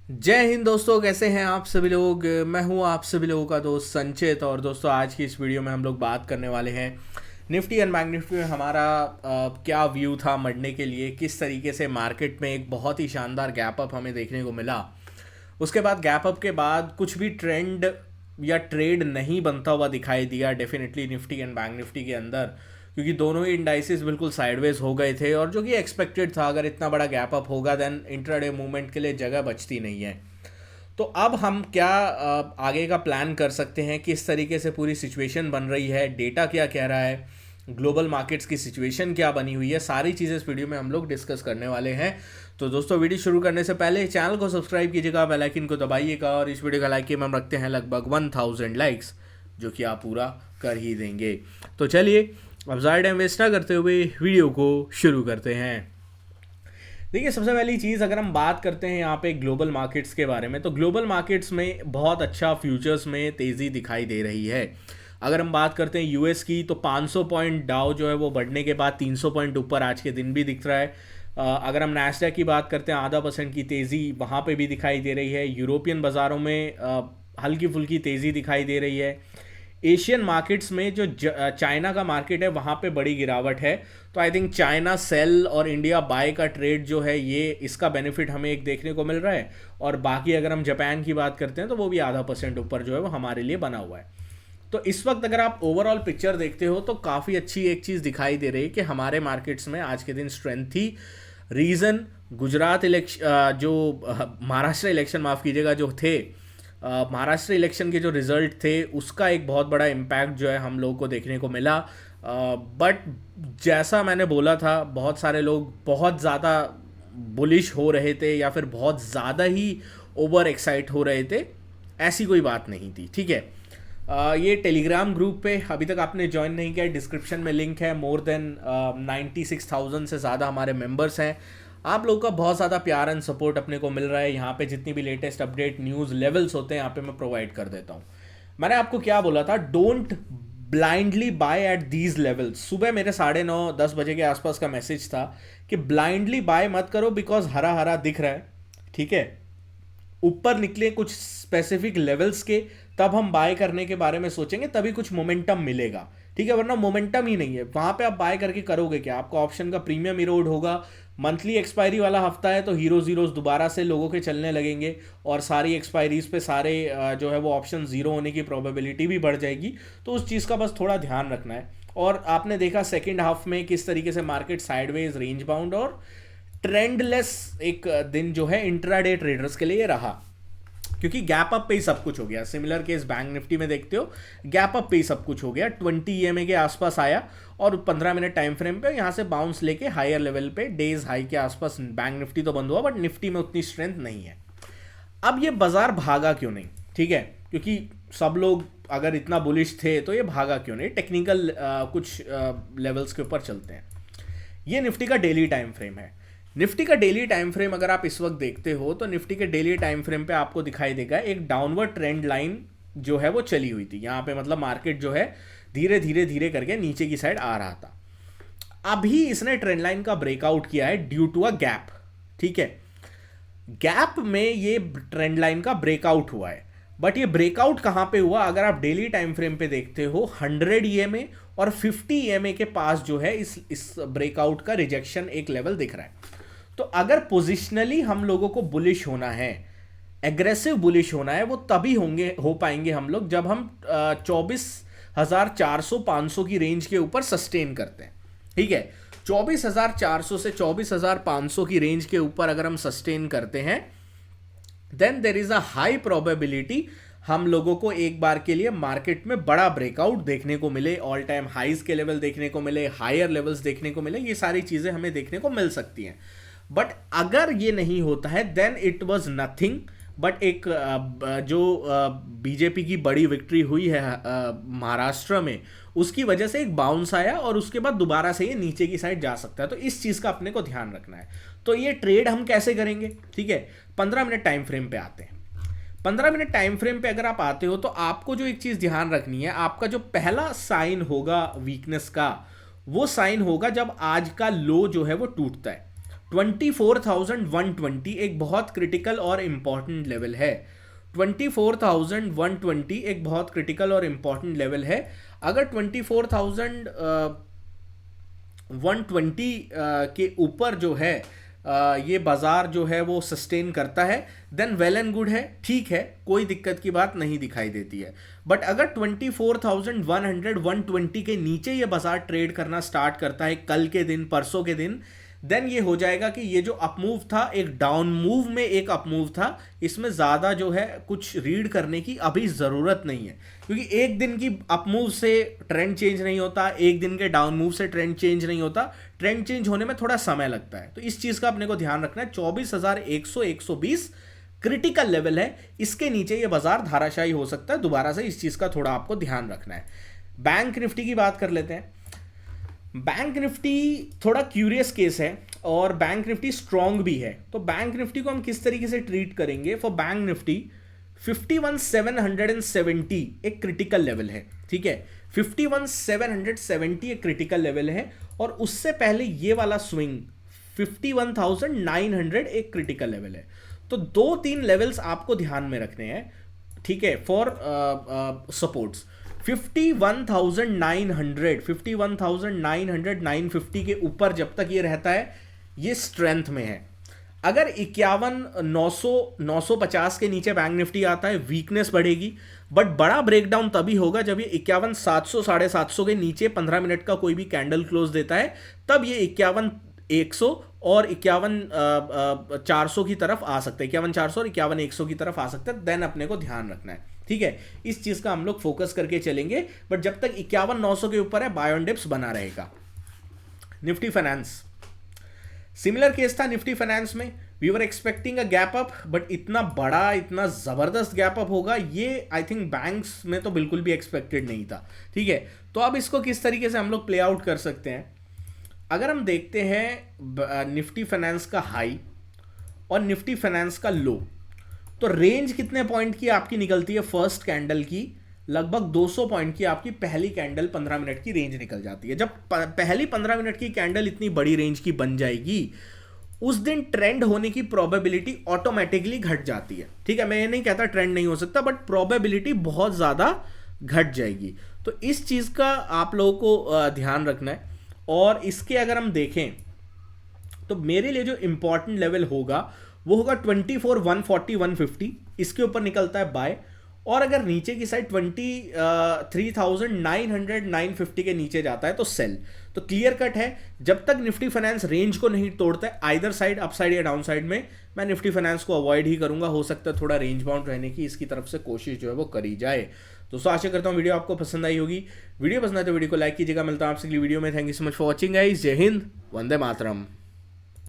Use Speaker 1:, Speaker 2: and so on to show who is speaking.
Speaker 1: जय हिंद दोस्तों, कैसे हैं आप सभी लोग। मैं हूं आप सभी लोगों का दोस्त संचित। और दोस्तों, आज की इस वीडियो में हम लोग बात करने वाले हैं निफ्टी एंड बैंक निफ्टी में हमारा क्या व्यू था मरने के लिए, किस तरीके से मार्केट में एक बहुत ही शानदार गैप अप हमें देखने को मिला। उसके बाद गैप अप के बाद कुछ भी ट्रेंड या ट्रेड नहीं बनता हुआ दिखाई दिया definitely Nifty and bank Nifty के अंदर, क्योंकि दोनों ही इंडाइसेस बिल्कुल साइडवेज हो गए थे और जो कि एक्सपेक्टेड था। अगर इतना बड़ा गैप अप होगा देन इंट्राडे मूवमेंट के लिए जगह बचती नहीं है। तो अब हम क्या आगे का प्लान कर सकते हैं, किस तरीके से पूरी सिचुएशन बन रही है, डेटा क्या कह रहा है, ग्लोबल मार्केट्स की सिचुएशन क्या बनी हुई है, सारी चीज़ें इस वीडियो में हम लोग डिस्कस करने वाले हैं। तो दोस्तों, वीडियो शुरू करने से पहले चैनल को सब्सक्राइब कीजिएगा, बेल आइकन को दबाइएगा और इस वीडियो का लाइक हम रखते हैं लगभग 1000 लाइक्स, जो कि आप पूरा कर ही देंगे। तो चलिए अब ज़्यादा टाइम वेस्ट ना करते हुए वीडियो को शुरू करते हैं। देखिए, सबसे पहली चीज़ अगर हम बात करते हैं यहाँ पे ग्लोबल मार्केट्स के बारे में, तो ग्लोबल मार्केट्स में बहुत अच्छा फ्यूचर्स में तेज़ी दिखाई दे रही है। अगर हम बात करते हैं यूएस की, तो 500 पॉइंट डाउ जो है वो बढ़ने के बाद 300 पॉइंट ऊपर आज के दिन भी दिख रहा है। अगर हम नैस्डैक की बात करते हैं, आधा % की तेज़ी वहाँ पे भी दिखाई दे रही है। यूरोपियन बाज़ारों में हल्की फुल्की तेज़ी दिखाई दे रही है। एशियन मार्केट्स में जो चाइना का मार्केट है वहाँ पे बड़ी गिरावट है। तो आई थिंक चाइना सेल और इंडिया बाय का ट्रेड जो है, ये इसका बेनिफिट हमें एक देखने को मिल रहा है। और बाकी अगर हम जापान की बात करते हैं तो वो भी आधा % ऊपर जो है वो हमारे लिए बना हुआ है। तो इस वक्त अगर आप ओवरऑल पिक्चर देखते हो तो काफ़ी अच्छी एक चीज़ दिखाई दे रही है कि हमारे मार्केट्स में आज के दिन स्ट्रेंथ थी। रीज़न गुजरात इलेक्शन, जो महाराष्ट्र इलेक्शन, माफ़ कीजिएगा, जो थे महाराष्ट्र इलेक्शन के जो रिजल्ट थे उसका एक बहुत बड़ा इम्पैक्ट जो है हम लोगों को देखने को मिला। बट जैसा मैंने बोला था, बहुत सारे लोग बहुत ज़्यादा बुलिश हो रहे थे या फिर बहुत ज़्यादा ही ओवर एक्साइट हो रहे थे। ऐसी कोई बात नहीं थी, ठीक है। ये टेलीग्राम ग्रुप पे अभी तक आपने ज्वाइन नहीं किया, डिस्क्रिप्शन में लिंक है। मोर देन 96,000 से ज़्यादा हमारे मेंबर्स हैं। आप लोगों का बहुत ज़्यादा प्यार एंड सपोर्ट अपने को मिल रहा है। यहाँ पे जितनी भी लेटेस्ट अपडेट न्यूज़ लेवल्स होते हैं यहाँ पे मैं प्रोवाइड कर देता हूँ। मैंने आपको क्या बोला था, don't blindly by at these levels. सुबह मेरे 9:30-10 बजे के आसपास का मैसेज था कि ब्लाइंडली बाय मत करो, बिकॉज हरा हरा दिख रहा है, ठीक है। ऊपर निकले कुछ स्पेसिफिक लेवल्स के, तब हम बाय करने के बारे में सोचेंगे, तभी कुछ मोमेंटम मिलेगा, ठीक है। वरना मोमेंटम ही नहीं है वहां पे, आप बाय करके करोगे क्या? आपका ऑप्शन का प्रीमियम इरोड होगा। मंथली एक्सपायरी वाला हफ्ता है तो हीरो जीरोस दोबारा से लोगों के चलने लगेंगे और सारी एक्सपायरीज पे सारे जो है वो ऑप्शन जीरो होने की प्रोबेबिलिटी भी बढ़ जाएगी। तो उस चीज़ का बस थोड़ा ध्यान रखना है। और आपने देखा सेकेंड हाफ में किस तरीके से मार्केट साइडवेज, रेंज बाउंड और ट्रेंडलेस एक दिन जो है इंट्राडे ट्रेडर्स के लिए रहा, क्योंकि गैप अप पे ही सब कुछ हो गया। सिमिलर केस बैंक निफ्टी में देखते हो, गैप अप पे ही सब कुछ हो गया। 20 EMA के आसपास आया और 15 मिनट टाइम फ्रेम पे यहाँ से बाउंस लेके हायर लेवल पे डेज हाई के आसपास बैंक निफ्टी तो बंद हुआ, बट निफ्टी में उतनी स्ट्रेंथ नहीं है। अब ये बाजार भागा क्यों नहीं, ठीक है, क्योंकि सब लोग अगर इतना बुलिश थे तो ये भागा क्यों नहीं। टेक्निकल कुछ लेवल्स के ऊपर चलते हैं। ये निफ्टी का डेली टाइम फ्रेम है। निफ्टी का डेली टाइम फ्रेम अगर आप इस वक्त देखते हो तो निफ्टी के डेली टाइम फ्रेम पे आपको दिखाई देगा एक डाउनवर्ड ट्रेंड लाइन जो है वो चली हुई थी यहाँ पे। मतलब मार्केट जो है धीरे धीरे धीरे करके नीचे की साइड आ रहा था। अभी इसने ट्रेंड लाइन का ब्रेकआउट किया है ड्यू टू अ गैप, ठीक है। गैप में ये ट्रेंड लाइन का ब्रेकआउट हुआ है, बट ये ब्रेकआउट कहां पे हुआ? अगर आप डेली टाइम फ्रेम पे देखते हो, 100 EMA और 50 EMA के पास जो है इस ब्रेकआउट का रिजेक्शन एक लेवल दिख रहा है। तो अगर पोजिशनली हम लोगों को बुलिश होना है, एग्रेसिव बुलिश होना है, वो तभी हो पाएंगे हम लोग जब हम 24,400-500 की रेंज के ऊपर सस्टेन करते हैं, ठीक है। 24,400 से 24,500 की रेंज के ऊपर अगर हम सस्टेन करते हैं, then there is a high probability हम लोगों को एक बार के लिए मार्केट में बड़ा ब्रेकआउट देखने को मिले, ऑल टाइम हाइज के लेवल देखने को मिले, हायर लेवल्स देखने को मिले। ये सारी चीजें हमें देखने को मिल सकती हैं। बट अगर ये नहीं होता है then it was nothing but एक जो बीजेपी की बड़ी विक्ट्री हुई है महाराष्ट्र में, उसकी वजह से एक बाउंस आया और उसके बाद दोबारा से ये नीचे की साइड जा सकता है। तो इस चीज़ का अपने को ध्यान रखना है। तो ये ट्रेड हम कैसे करेंगे, ठीक है। 15 मिनट टाइम फ्रेम पे आते हैं। 15 मिनट टाइम फ्रेम पे अगर आप आते हो तो आपको जो एक चीज़ ध्यान रखनी है, आपका जो पहला साइन होगा वीकनेस का, वो साइन होगा जब आज का लो जो है वो टूटता है। 24,120 एक बहुत क्रिटिकल और इम्पॉर्टेंट लेवल है। 24,120 एक बहुत क्रिटिकल और इम्पॉर्टेंट लेवल है। अगर 24,120 के ऊपर जो है ये बाजार जो है वो सस्टेन करता है, देन वेल एंड गुड है, ठीक है, कोई दिक्कत की बात नहीं दिखाई देती है। बट अगर 24,100 के नीचे ये बाजार ट्रेड करना स्टार्ट करता है कल के दिन, परसों के दिन, देन ये हो जाएगा कि ये जो अपमूव था एक डाउन मूव में एक अपमूव था, इसमें ज़्यादा जो है कुछ रीड करने की अभी ज़रूरत नहीं है, क्योंकि एक दिन की अपमूव से ट्रेंड चेंज नहीं होता, एक दिन के डाउन मूव से ट्रेंड चेंज नहीं होता, ट्रेंड चेंज होने में थोड़ा समय लगता है। तो इस चीज़ का अपने को ध्यान रखना है। 24,100-120 क्रिटिकल लेवल है, इसके नीचे ये बाजार धाराशायी हो सकता है दोबारा से, इस चीज़ का थोड़ा आपको ध्यान रखना है। बैंक निफ्टी की बात कर लेते हैं। बैंक निफ्टी थोड़ा क्यूरियस केस है और बैंक निफ्टी स्ट्रॉन्ग भी है। तो बैंक निफ्टी को हम किस तरीके से ट्रीट करेंगे? फॉर बैंक निफ्टी 51,770 एक क्रिटिकल लेवल है, ठीक है, 51,770 एक क्रिटिकल लेवल है, और उससे पहले ये वाला स्विंग 51,900 एक क्रिटिकल लेवल है। तो 2-3 लेवल्स आपको ध्यान में रखने हैं, ठीक है, फॉर सपोर्ट्स। 51,900, 51,900, 950 के ऊपर जब तक ये रहता है ये स्ट्रेंथ में है। अगर 51,900, 950 के नीचे बैंक निफ्टी आता है, वीकनेस बढ़ेगी। बट बड़ा ब्रेकडाउन तभी होगा जब ये 51,700, 750 के नीचे 15 मिनट का कोई भी कैंडल क्लोज देता है, तब ये 51,100 और 51,400 की तरफ आ सकते हैं, 51,400 और 51,100 की तरफ आ सकते हैं। देन अपने को ध्यान रखना है, ठीक है, इस चीज का हम लोग फोकस करके चलेंगे। बट जब तक 51,900 के ऊपर है, बाय ऑन डिप्स बना रहेगा। निफ्टी फाइनेंस सिमिलर केस था। निफ्टी फाइनेंस में we were expecting a gap up, but इतना बड़ा, इतना जबरदस्त गैप अप होगा ये आई थिंक बैंक्स में तो बिल्कुल भी एक्सपेक्टेड नहीं था, ठीक है। तो अब इसको किस तरीके से हम लोग प्ले आउट कर सकते हैं? अगर हम देखते हैं निफ्टी फाइनेंस का हाई और निफ्टी फाइनेंस का लो, तो रेंज कितने पॉइंट की आपकी निकलती है? फर्स्ट कैंडल की लगभग 200 पॉइंट की आपकी पहली कैंडल 15 मिनट की रेंज निकल जाती है। जब पहली 15 मिनट की कैंडल इतनी बड़ी रेंज की बन जाएगी, उस दिन ट्रेंड होने की प्रोबेबिलिटी ऑटोमेटिकली घट जाती है, ठीक है। मैं ये नहीं कहता ट्रेंड नहीं हो सकता, बट प्रोबेबिलिटी बहुत ज़्यादा घट जाएगी। तो इस चीज़ का आप लोगों को ध्यान रखना है। और इसके अगर हम देखें तो मेरे लिए जो इंपॉर्टेंट लेवल होगा वो होगा 24,140, 150, इसके ऊपर निकलता है बाय। और अगर नीचे की साइड 23,900, 950 के नीचे जाता है तो सेल। तो क्लियर कट है, जब तक निफ्टी फाइनेंस रेंज को नहीं तोड़ता है आइदर साइड, अप साइड या डाउन साइड में, मैं निफ्टी फाइनेंस को अवॉइड ही करूंगा। हो सकता है थोड़ा रेंज बाउंड रहने की इसकी तरफ से कोशिश जो है वो करी जाए। दोस्तों आशा करता हूँ वीडियो आपको पसंद आई होगी। वीडियो पसंद आए तो वीडियो को लाइक कीजिएगा। मिलता हूं आपसे अगली वीडियो में। Thank you so much for watching guys. जय हिंद, वंदे मातरम।